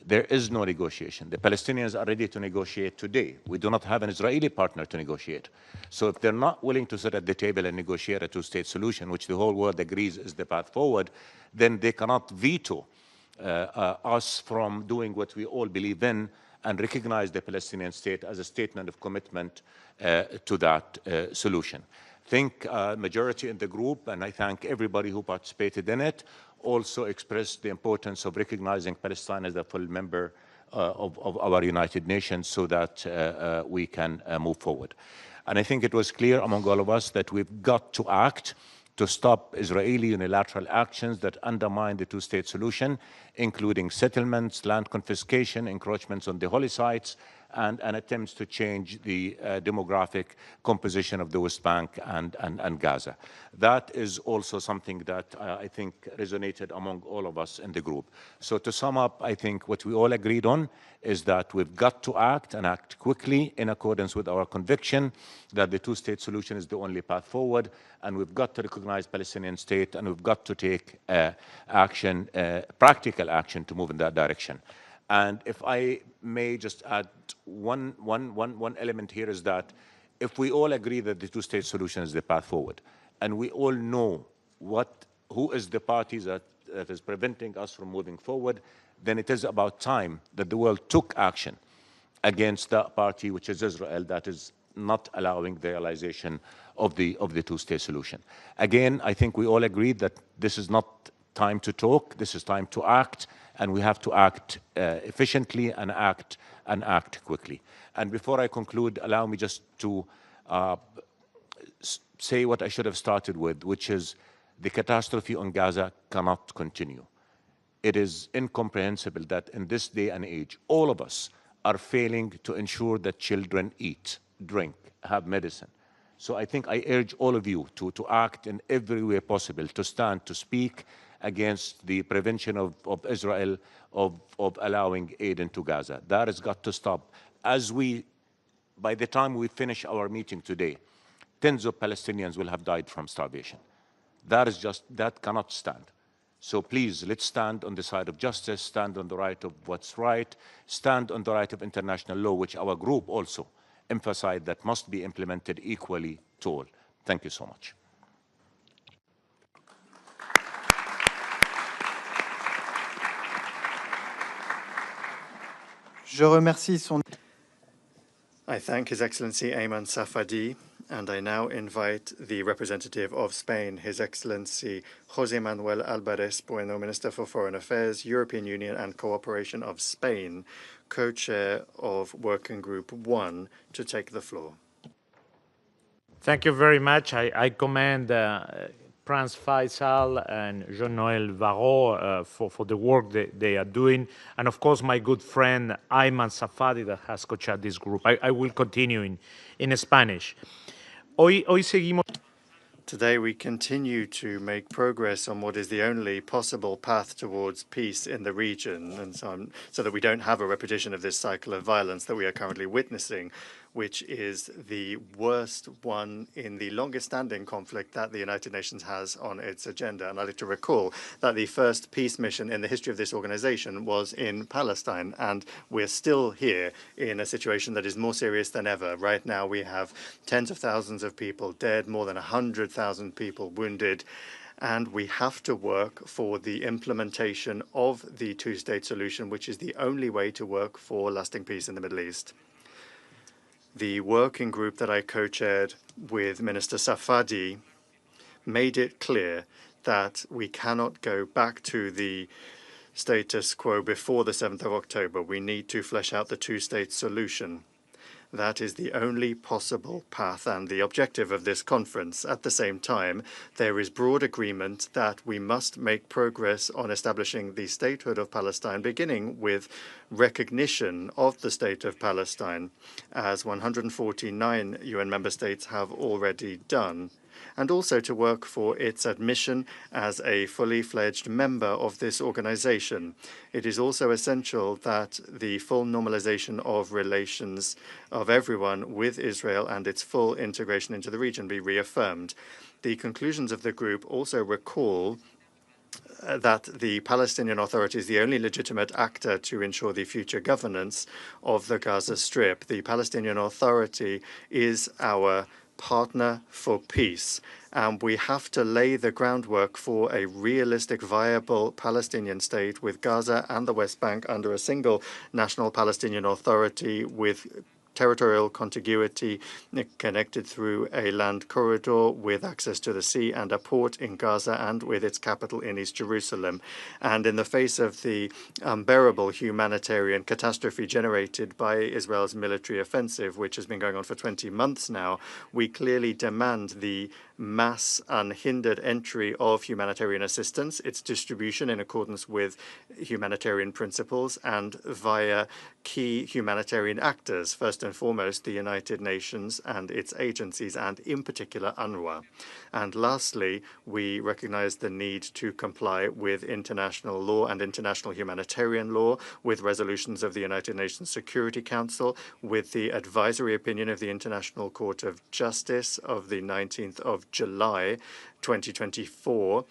Speaker 12: there is no negotiation. The Palestinians are ready to negotiate today. We do not have an Israeli partner to negotiate. So if they're not willing to sit at the table and negotiate a two-state solution, which the whole world agrees is the path forward, then they cannot veto us from doing what we all believe in and recognize the Palestinian state as a statement of commitment to that solution. I think majority in the group, and I thank everybody who participated in it, also expressed the importance of recognizing Palestine as a full member of our United Nations so that we can move forward. And I think it was clear among all of us that we've got to act to stop Israeli unilateral actions that undermine the two-state solution, including settlements, land confiscation, encroachments on the holy sites, and attempts to change the demographic composition of the West Bank and Gaza. That is also something that I think resonated among all of us in the group. So to sum up, I think what we all agreed on is that we've got to act and act quickly in accordance with our conviction that the two-state solution is the only path forward, and we've got to recognize Palestinian state, and we've got to take action, practical action to move in that direction. And if I may just add one element here is that if we all agree that the two-state solution is the path forward, and we all know who is the party that is preventing us from moving forward, then it is about time that the world took action against that party, which is Israel, that is not allowing the realization of the two-state solution. Again, I think we all agreed that this is not time to talk, this is time to act, and we have to act efficiently and act quickly. And before I conclude, allow me just to say what I should have started with, which is the catastrophe on Gaza cannot continue. It is incomprehensible that in this day and age, all of us are failing to ensure that children eat, drink, have medicine. So I think I urge all of you to act in every way possible, to stand, to speak against the prevention of Israel of allowing aid into Gaza. That has got to stop. By the time we finish our meeting today, tens of Palestinians will have died from starvation. That cannot stand. So please, let's stand on the side of justice, stand on the right of what's right, stand on the right of international law, which our group also emphasized that must be implemented equally to all. Thank you so much.
Speaker 11: I thank His Excellency Ayman Safadi, and I now invite the representative of Spain, His Excellency José Manuel Álvarez Bueno, Minister for Foreign Affairs, European Union and Cooperation of Spain, co-chair of Working Group 1, to take the floor.
Speaker 13: Thank you very much. I commend Prince Faisal and Jean-Noël Varro for the work that they are doing. And of course, my good friend Ayman Safadi that has co-chaired this group. I will continue in Spanish. Hoy seguimos.
Speaker 11: Today we continue to make progress on what is the only possible path towards peace in the region, and so that we don't have a repetition of this cycle of violence that we are currently witnessing, which is the worst one in the longest-standing conflict that the United Nations has on its agenda. And I'd like to recall that the first peace mission in the history of this organization was in Palestine, and we're still here in a situation that is more serious than ever. Right now we have tens of thousands of people dead, more than 100,000 people wounded, and we have to work for the implementation of the two-state solution, which is the only way to work for lasting peace in the Middle East. The working group that I co-chaired with Minister Safadi made it clear that we cannot go back to the status quo before the 7th of October. We need to flesh out the two-state solution. That is the only possible path and the objective of this conference. At the same time, there is broad agreement that we must make progress on establishing the statehood of Palestine, beginning with recognition of the state of Palestine, as 149 UN member states have already done, and also to work for its admission as a fully fledged member of this organization. It is also essential that the full normalization of relations of everyone with Israel and its full integration into the region be reaffirmed. The conclusions of the group also recall that the Palestinian Authority is the only legitimate actor to ensure the future governance of the Gaza Strip. The Palestinian Authority is our partner for peace, and we have to lay the groundwork for a realistic, viable Palestinian state with Gaza and the West Bank under a single national Palestinian Authority with territorial contiguity connected through a land corridor with access to the sea and a port in Gaza and with its capital in East Jerusalem. And in the face of the unbearable humanitarian catastrophe generated by Israel's military offensive, which has been going on for 20 months now, we clearly demand the mass unhindered entry of humanitarian assistance, its distribution in accordance with humanitarian principles and via key humanitarian actors, first and foremost the United Nations and its agencies, and in particular UNRWA. And lastly, we recognize the need to comply with international law and international humanitarian law, with resolutions of the United Nations Security Council, with the advisory opinion of the International Court of Justice of the 19th of July 2024,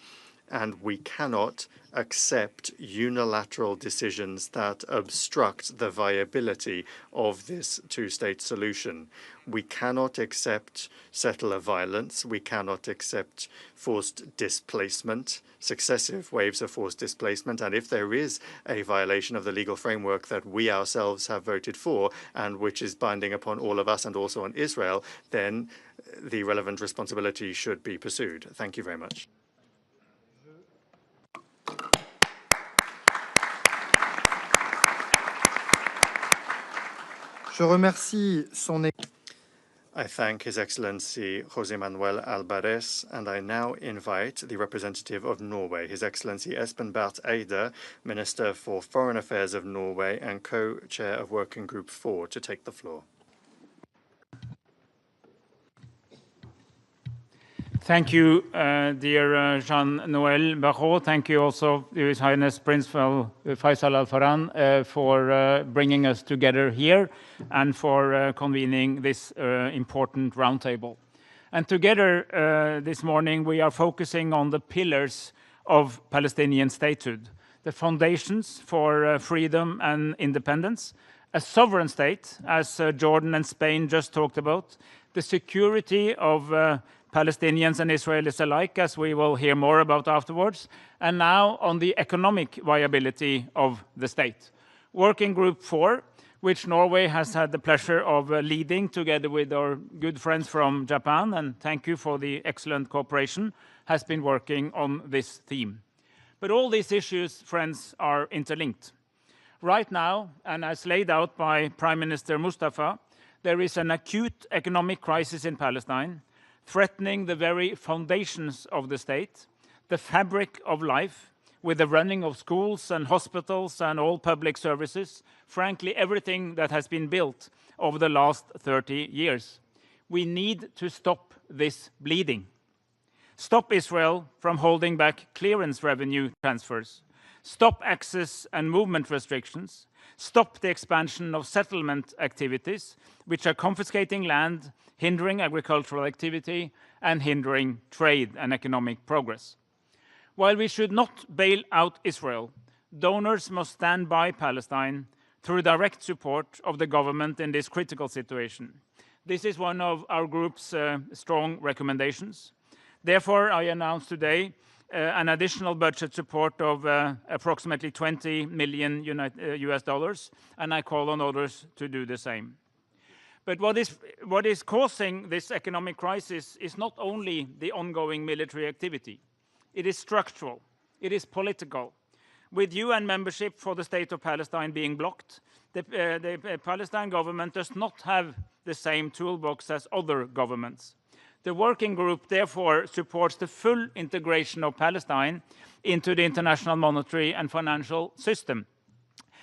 Speaker 11: and we cannot accept unilateral decisions that obstruct the viability of this two-state solution. We cannot accept settler violence. We cannot accept forced displacement, successive waves of forced displacement. And if there is a violation of the legal framework that we ourselves have voted for and which is binding upon all of us and also on Israel, then the relevant responsibility should be pursued. Thank you very much.
Speaker 14: Je remercie son
Speaker 11: I thank His Excellency José Manuel Alvarez, and I now invite the representative of Norway, His Excellency Espen Barth Eide, Minister for Foreign Affairs of Norway and co-chair of Working Group 4, to take the floor.
Speaker 15: Thank you, dear Jean-Noël Barrot. Thank you also, His Highness Prince Faisal Al Farhan, for bringing us together here and for convening this important roundtable. And together this morning, we are focusing on the pillars of Palestinian statehood, the foundations for freedom and independence, a sovereign state, as Jordan and Spain just talked about, the security of Palestinians and Israelis alike, as we will hear more about afterwards, and now on the economic viability of the state. Working Group 4, which Norway has had the pleasure of leading together with our good friends from Japan, and thank you for the excellent cooperation, has been working on this theme. But all these issues, friends, are interlinked. Right now, and as laid out by Prime Minister Mustafa, there is an acute economic crisis in Palestine, threatening the very foundations of the state, the fabric of life, with the running of schools and hospitals and all public services, frankly, everything that has been built over the last 30 years. We need to stop this bleeding. Stop Israel from holding back clearance revenue transfers. Stop access and movement restrictions. Stop the expansion of settlement activities, which are confiscating land, hindering agricultural activity, and hindering trade and economic progress. While we should not bail out Israel, donors must stand by Palestine through direct support of the government in this critical situation. This is one of our group's strong recommendations. Therefore, I announce today an additional budget support of approximately $20 million US, and I call on others to do the same. But what is causing this economic crisis is not only the ongoing military activity. It is structural. It is political. With UN membership for the State of Palestine being blocked, the Palestine government does not have the same toolbox as other governments. The working group therefore supports the full integration of Palestine into the international monetary and financial system,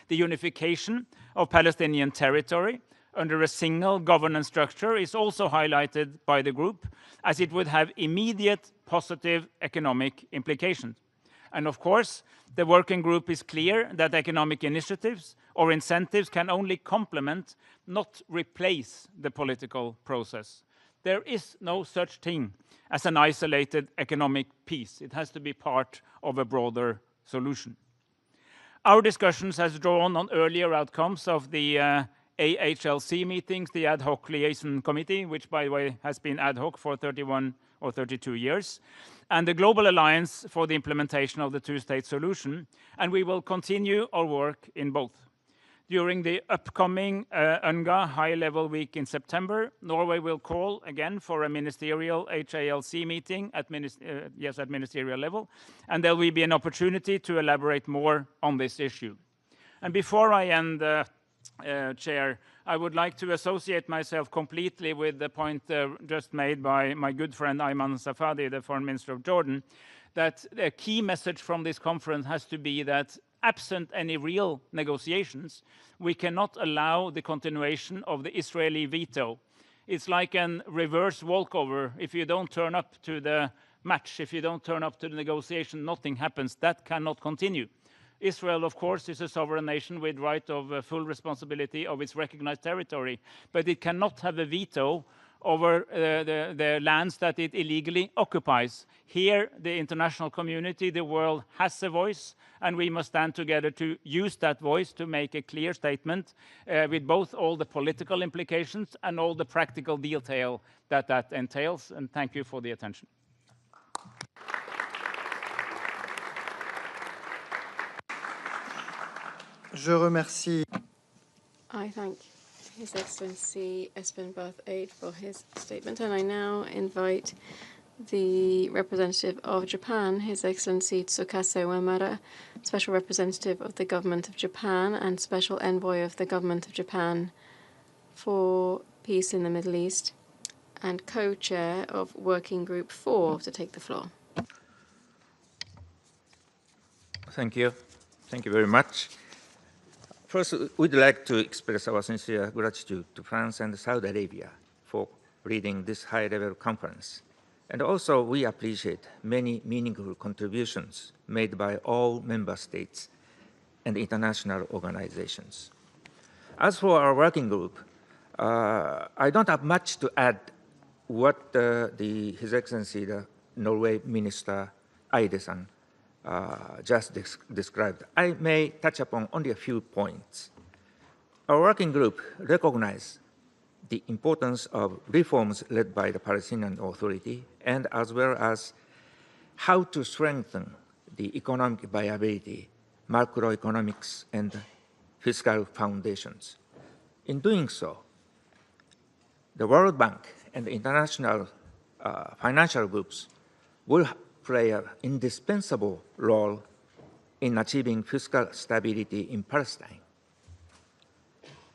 Speaker 15: the unification of Palestinian territory under a single governance structure is also highlighted by the group, as it would have immediate positive economic implications. And of course, the working group is clear that economic initiatives or incentives can only complement, not replace, the political process. There is no such thing as an isolated economic peace. It has to be part of a broader solution. Our discussions has drawn on earlier outcomes of the AHLC meetings, the Ad Hoc Liaison Committee, which, by the way, has been ad hoc for 31 or 32 years, and the Global Alliance for the Implementation of the Two-State Solution, and we will continue our work in both. During the upcoming UNGA high-level week in September, Norway will call again for a ministerial HALC meeting at ministerial level, and there will be an opportunity to elaborate more on this issue. And before I end, Chair, I would like to associate myself completely with the point just made by my good friend Ayman Safadi, the Foreign Minister of Jordan, that a key message from this conference has to be that absent any real negotiations, we cannot allow the continuation of the Israeli veto. It's like a reverse walkover. If you don't turn up to the match, if you don't turn up to the negotiation, nothing happens. That cannot continue. Israel, of course, is a sovereign nation with right of full responsibility of its recognized territory, but it cannot have a veto over the lands that it illegally occupies. Here, the international community, the world, has a voice, and we must stand together to use that voice to make a clear statement with both all the political implications and all the practical detail that that entails. And thank you for the attention.
Speaker 14: Je remercie.
Speaker 4: I thank His Excellency Espen Barth Aid for his statement, and I now invite the representative of Japan, His Excellency Tsukasa Uemura, Special Representative of the Government of Japan and Special Envoy of the Government of Japan for Peace in the Middle East, and co-chair of Working Group 4, to take the floor.
Speaker 16: Thank you. Thank you very much. First, we'd like to express our sincere gratitude to France and Saudi Arabia for leading this high-level conference. And also, we appreciate many meaningful contributions made by all member states and international organizations. As for our working group, I don't have much to add what His Excellency, the Norway Minister Eide-san, just described. I may touch upon only a few points. Our working group recognizes the importance of reforms led by the Palestinian Authority, and as well as how to strengthen the economic viability, macroeconomics, and fiscal foundations. In doing so, the World Bank and the international financial groups will play an indispensable role in achieving fiscal stability in Palestine.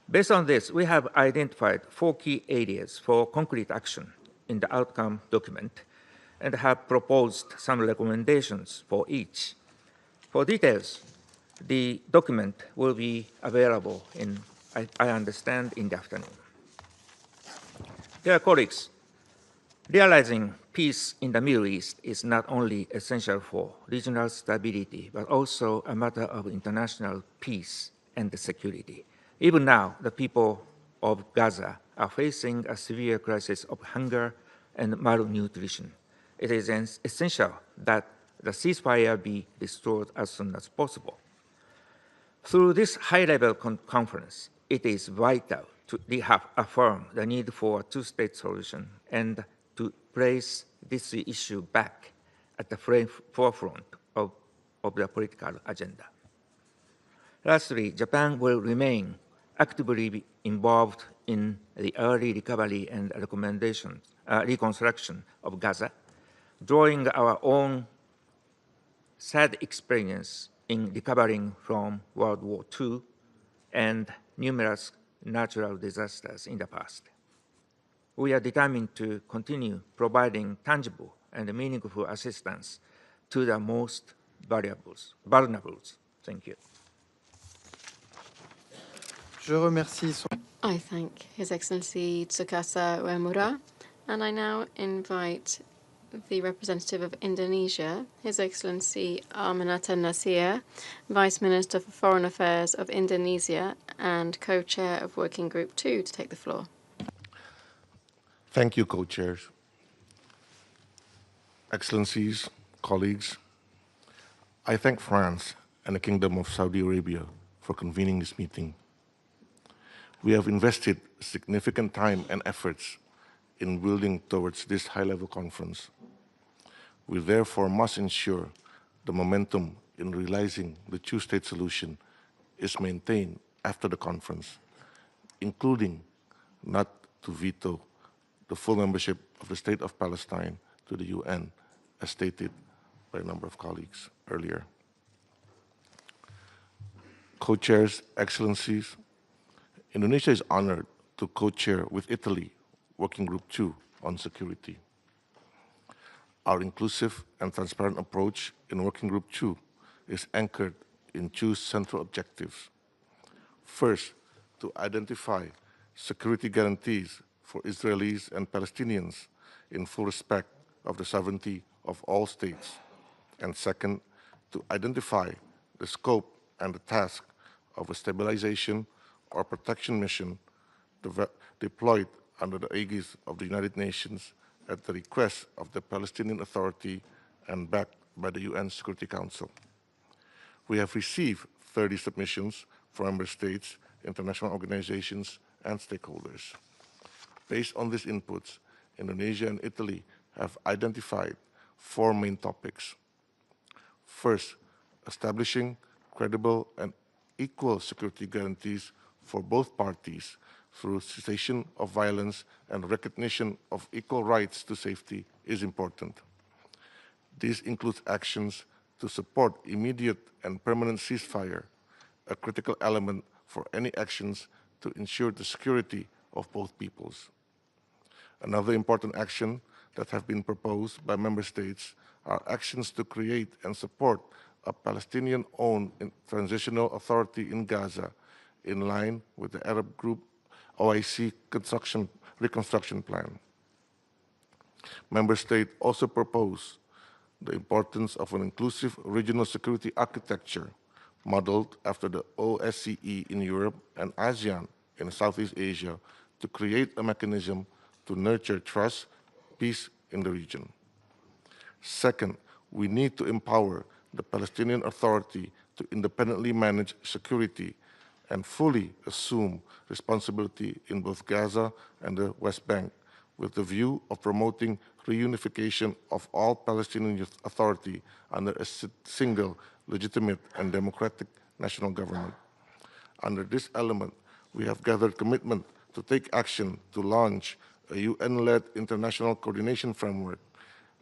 Speaker 16: Based on this, we have identified 4 key areas for concrete action in the outcome document and have proposed some recommendations for each. For details, the document will be available I understand, in the afternoon. Dear colleagues, realizing peace in the Middle East is not only essential for regional stability, but also a matter of international peace and security. Even now, the people of Gaza are facing a severe crisis of hunger and malnutrition. It is essential that the ceasefire be restored as soon as possible. Through this high-level conference, it is vital to reaffirm the need for a two-state solution and to place this issue back at the forefront of the political agenda. Lastly, Japan will remain actively involved in the early recovery and reconstruction of Gaza, drawing our own sad experience in recovering from World War II and numerous natural disasters in the past. We are determined to continue providing tangible and meaningful assistance to the most vulnerable. Thank you.
Speaker 4: I thank His Excellency Tsukasa Uemura, and I now invite the representative of Indonesia, His Excellency Aminata Nasir, Vice Minister for Foreign Affairs of Indonesia and co-chair of Working Group 2, to take the floor.
Speaker 17: Thank you, co-chairs. Excellencies, colleagues, I thank France and the Kingdom of Saudi Arabia for convening this meeting. We have invested significant time and efforts in building towards this high-level conference. We therefore must ensure the momentum in realizing the two-state solution is maintained after the conference, including not to veto the full membership of the State of Palestine to the UN, as stated by a number of colleagues earlier. Co-chairs, Excellencies, Indonesia is honored to co-chair with Italy Working Group 2 on security. Our inclusive and transparent approach in Working Group 2 is anchored in two central objectives. First, to identify security guarantees for Israelis and Palestinians in full respect of the sovereignty of all states. And second, to identify the scope and the task of a stabilization or protection mission deployed under the aegis of the United Nations at the request of the Palestinian Authority and backed by the UN Security Council. We have received 30 submissions from member states, international organizations, and stakeholders. Based on these inputs, Indonesia and Italy have identified 4 main topics. First, establishing credible and equal security guarantees for both parties through cessation of violence and recognition of equal rights to safety is important. This includes actions to support immediate and permanent ceasefire, a critical element for any actions to ensure the security of both peoples. Another important action that have been proposed by member states are actions to create and support a Palestinian-owned transitional authority in Gaza in line with the Arab group OIC reconstruction plan. Member states also propose the importance of an inclusive regional security architecture modeled after the OSCE in Europe and ASEAN in Southeast Asia to create a mechanism to nurture trust, peace in the region. Second, we need to empower the Palestinian Authority to independently manage security and fully assume responsibility in both Gaza and the West Bank, with the view of promoting reunification of all Palestinian Authority under a single, legitimate, and democratic national government. Under this element, we have gathered commitment to take action to launch a UN-led international coordination framework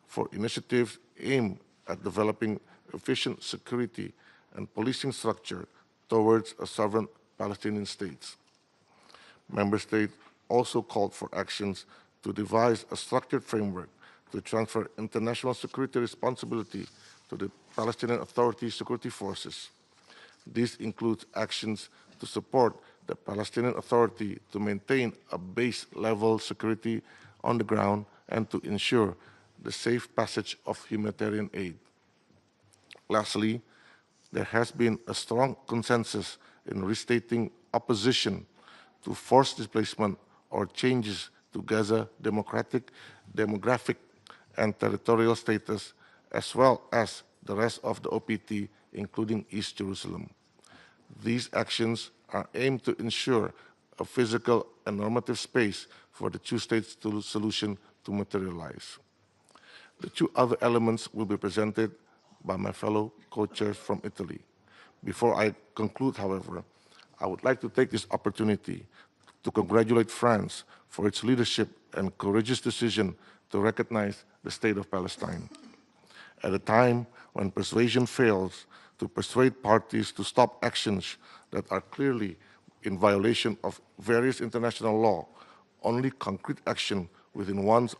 Speaker 17: for initiatives aimed at developing efficient security and policing structure towards a sovereign Palestinian state. Member states also called for actions to devise a structured framework to transfer international security responsibility to the Palestinian Authority security forces. This includes actions to support the Palestinian Authority to maintain a base-level security on the ground and to ensure the safe passage of humanitarian aid. Lastly, there has been a strong consensus in restating opposition to forced displacement or changes to Gaza demographic and territorial status, as well as the rest of the OPT, including East Jerusalem. These actions are aimed to ensure a physical and normative space for the two-state solution to materialize. The 2 other elements will be presented by my fellow co-chairs from Italy. Before I conclude, however, I would like to take this opportunity to congratulate France for its leadership and courageous decision to recognize the State of Palestine. At a time when persuasion fails to persuade parties to stop actions that are clearly in violation of various international law, only concrete action within one's